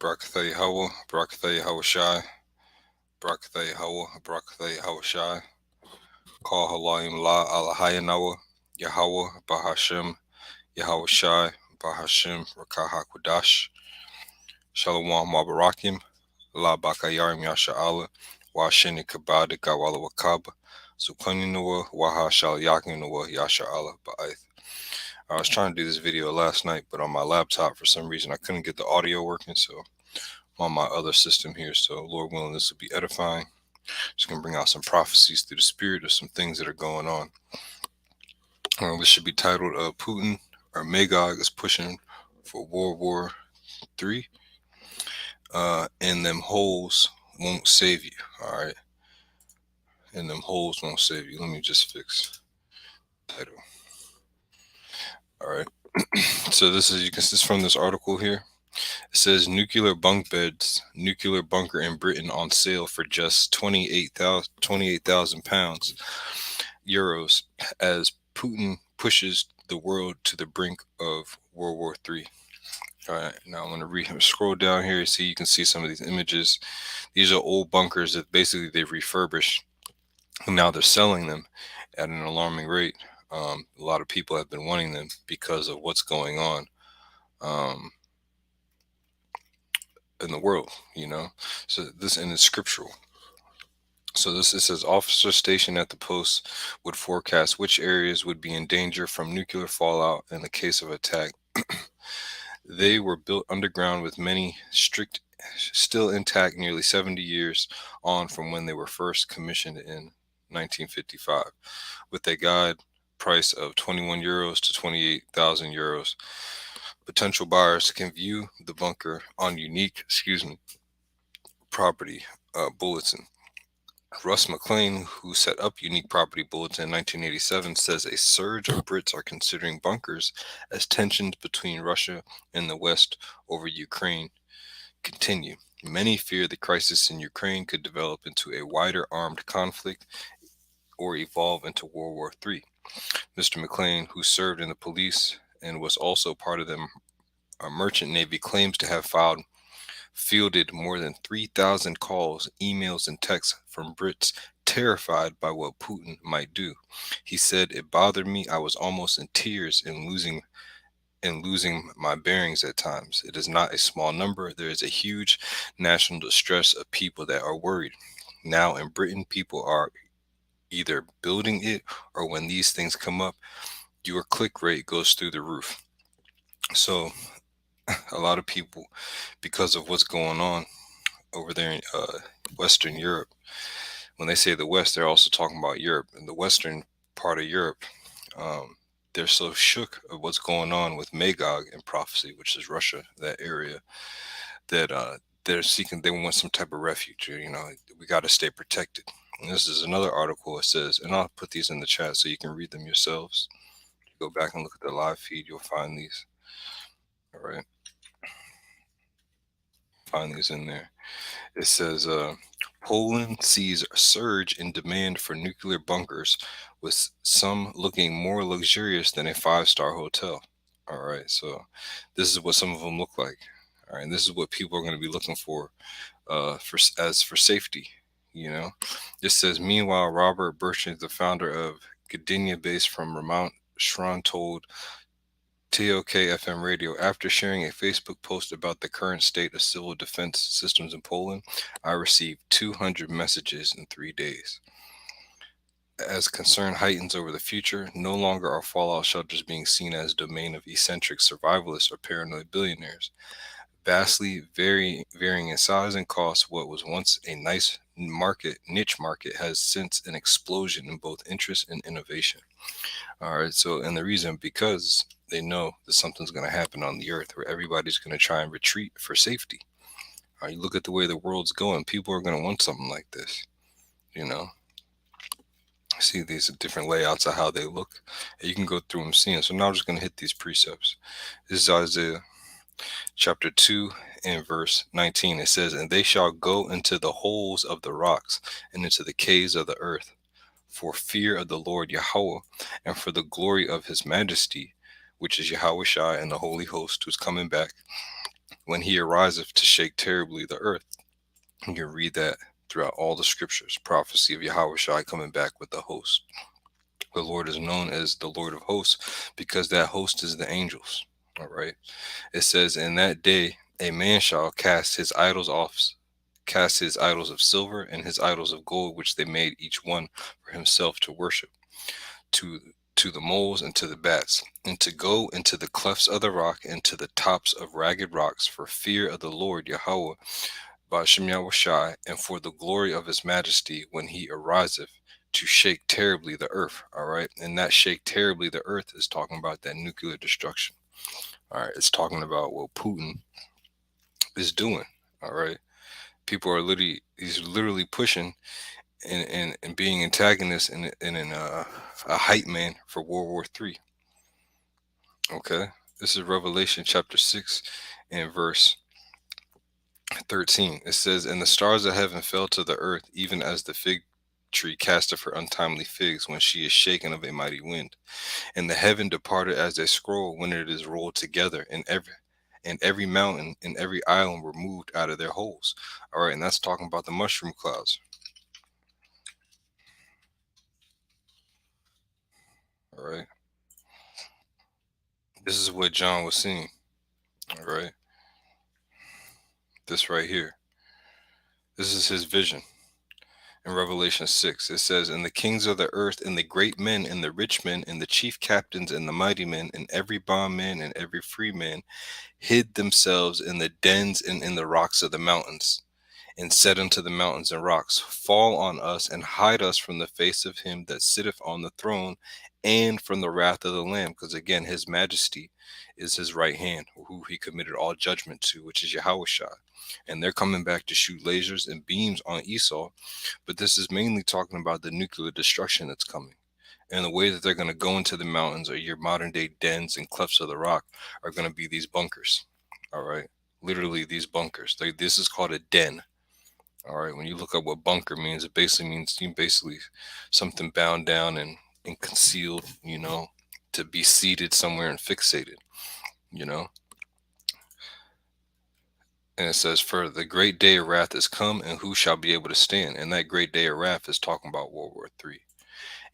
Brakathay Hawa, Brakathay Hawashai, Brakathay Hawa, Brakathay Hawashai, Call Halayim La Alahayanawa, Yahweh Bahashem, Yahawashai, Bahashem, Rakaha Kudash, Shalom Mabarakim, La Bakayarim Yasha Allah, Washini Kabada Gawala Wakaba, Sukaninawa, Waha Shal Yakinawa, Yasha Allah Ba'ath. I was trying to do this video last night, but on my laptop, for some reason, I couldn't get the audio working, so I'm on my other system here. So, Lord willing, this will be edifying. Just going to bring out some prophecies through the Spirit of some things that are going on. This should be titled Putin or Magog is pushing for World War III, and them holes won't save you. All right. And them holes won't save you. Let me just fix the title. All right. So this is from this article here. It says nuclear bunk beds, nuclear bunker in Britain on sale for just 28,000 pounds, euros, as Putin pushes the world to the brink of World War III. All right, now I'm going to scroll down here. See, you can see some of these images. These are old bunkers that basically they've refurbished, and now they're selling them at an alarming rate. A lot of people have been wanting them because of what's going on in the world, So this, and it's scriptural. So it says officers stationed at the post would forecast which areas would be in danger from nuclear fallout in the case of attack. They were built underground with many still intact nearly 70 years on from when they were first commissioned in 1955, with a guide price of 21 euros to 28,000 euros. Potential buyers can view the bunker on unique, property bulletin. Russ McLean, who set up Unique Property Bulletin in 1987, says a surge of Brits are considering bunkers as tensions between Russia and the West over Ukraine continue. Many fear the crisis in Ukraine could develop into a wider armed conflict or evolve into World War III. Mr. McLean, who served in the police and was also part of the merchant navy, claims to have fielded more than 3,000 calls, emails, and texts from Brits terrified by what Putin might do. He said, "It bothered me. I was almost in tears and losing my bearings at times. It is not a small number. There is a huge national distress of people that are worried. Now in Britain, people are either building it, or when these things come up, your click rate goes through the roof." So a lot of people, because of what's going on over there in Western Europe, when they say the West, they're also talking about Europe. In the Western part of Europe, they're so shook of what's going on with Magog and prophecy, which is Russia, that area, that they want some type of refuge. We got to stay protected. And this is another article. It says, and I'll put these in the chat so you can read them yourselves. If you go back and look at the live feed, you'll find these. All right. Find these in there. It says, Poland sees a surge in demand for nuclear bunkers, with some looking more luxurious than a 5-star hotel. All right, so this is what some of them look like. All right, and this is what people are going to be looking for safety. This says, meanwhile, Robert Bertrand, the founder of Gdynia, based from Vermont, Shran, told TOK FM radio, after sharing a Facebook post about the current state of civil defense systems in Poland, I received 200 messages in 3 days. As concern heightens over the future, no longer are fallout shelters being seen as domain of eccentric survivalists or paranoid billionaires. Vastly varying in size and cost, what was once a niche market has since an explosion in both interest and innovation. All right, so, and the reason, because they know that something's going to happen on the earth where everybody's going to try and retreat for safety. All right, you look at the way the world's going, people are going to want something like this. See these different layouts of how they look. And you can go through them seeing. So now I'm just going to hit these precepts. This is Isaiah chapter 2 and verse 19. It says, and they shall go into the holes of the rocks and into the caves of the earth, for fear of the Lord Yahweh, and for the glory of his majesty, which is Yahweh Shai and the Holy Host who's coming back. when he ariseth to shake terribly the earth. You can read that throughout all the scriptures. Prophecy of Yahweh Shai coming back with the host. The Lord is known as the Lord of hosts because that host is the angels. All right. It says, in that day a man shall cast his idols of silver and his idols of gold, which they made each one for himself to worship, to to the moles and to the bats, and to go into the clefts of the rock and to the tops of ragged rocks, for fear of the Lord Yahweh Ba'ashem Yahushai, and for the glory of his majesty when he ariseth to shake terribly the earth. All right. And that shake terribly the earth is talking about that nuclear destruction. All right. It's talking about what Putin is doing. All right. People are he's literally pushing and being antagonist and a hype man for World War III. Okay. This is Revelation chapter 6 and verse 13. It says, and the stars of heaven fell to the earth, even as the fig tree casteth her untimely figs when she is shaken of a mighty wind. And the heaven departed as a scroll when it is rolled together, and every mountain and every island were moved out of their holes. All right, and that's talking about the mushroom clouds. All right. This is what John was seeing. All right. This right here. This is his vision. In Revelation 6, it says, and the kings of the earth, and the great men, and the rich men, and the chief captains, and the mighty men, and every bondman, and every free man, hid themselves in the dens and in the rocks of the mountains, and said unto the mountains and rocks, fall on us, and hide us from the face of him that sitteth on the throne, and from the wrath of the Lamb. Because again, his majesty is his right hand, who he committed all judgment to, which is Yahweh Shai. And they're coming back to shoot lasers and beams on Esau. But this is mainly talking about the nuclear destruction that's coming. And the way that they're going to go into the mountains, or your modern day dens and clefts of the rock, are going to be these bunkers. All right. Literally these bunkers. This is called a den. All right. When you look up what bunker means, it basically means something bound down and concealed, to be seated somewhere and fixated, you know. And it says, for the great day of wrath is come, and who shall be able to stand? And that great day of wrath is talking about World War III.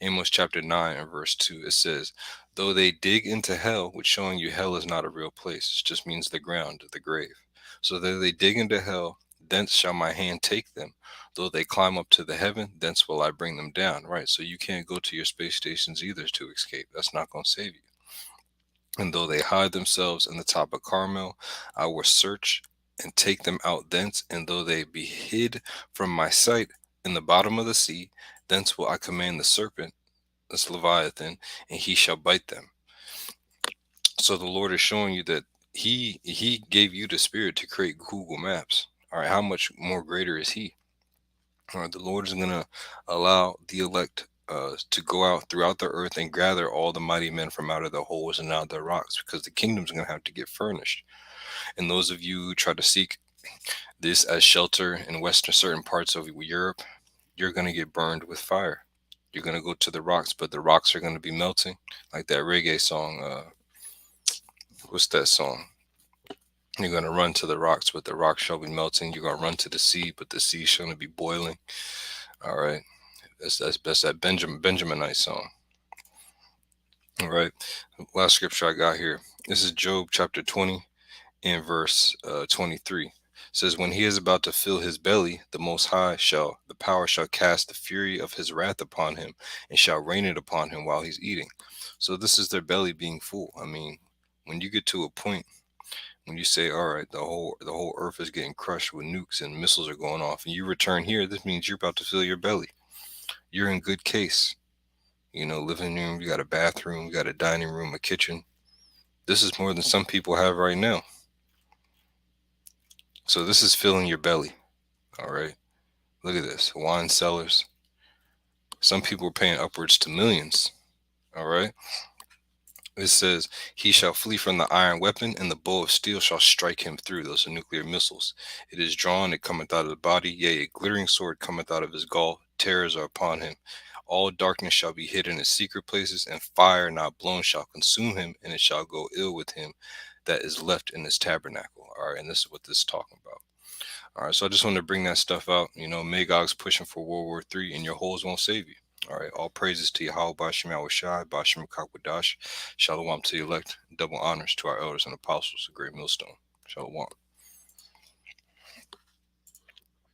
Amos chapter 9 and verse 2, it says, though they dig into hell, which showing you hell is not a real place, it just means the ground, the grave. So though they dig into hell, thence shall my hand take them. Though they climb up to the heaven, thence will I bring them down. Right, so you can't go to your space stations either to escape. That's not going to save you. And though they hide themselves in the top of Carmel, I will search and take them out thence. And though they be hid from my sight in the bottom of the sea, thence will I command the serpent, this Leviathan, and he shall bite them. So the Lord is showing you that he gave you the spirit to create Google Maps. All right, how much more greater is he? All right, the Lord is going to allow the elect to go out throughout the earth and gather all the mighty men from out of the holes and out of the rocks, because the kingdom's going to have to get furnished. And those of you who try to seek this as shelter in certain parts of Europe, you're going to get burned with fire. You're going to go to the rocks, but the rocks are going to be melting, like that reggae song. What's that song? You're going to run to the rocks, but the rocks shall be melting. You're going to run to the sea, but the sea shall be boiling. All right. That's that Benjaminite song. All right. Last scripture I got here. This is Job chapter 20 and verse 23. It says, when he is about to fill his belly, the Most High the power shall cast the fury of his wrath upon him, and shall rain it upon him while he's eating. So this is their belly being full. I mean, when you get to a point when you say, all right, the whole earth is getting crushed with nukes and missiles are going off, and you return here, this means you're about to fill your belly. You're in good case. Living room, you got a bathroom, you got a dining room, a kitchen. This is more than some people have right now. So this is filling your belly. All right. Look at this. Wine cellars. Some people are paying upwards to millions. All right. It says, he shall flee from the iron weapon, and the bow of steel shall strike him through. Those are nuclear missiles. It is drawn, it cometh out of the body. Yea, a glittering sword cometh out of his gall. Terrors are upon him. All darkness shall be hidden in secret places, and fire not blown shall consume him, and it shall go ill with him that is left in his tabernacle. All right, and this is what this is talking about. All right, so I just wanted to bring that stuff out. Magog's pushing for World War III, and your holes won't save you. All right, all praises to Yahweh, Bashim Yahushai, Bashim Kakwadash, Shalom to the elect, double honors to our elders and apostles, a great millstone. Shalom.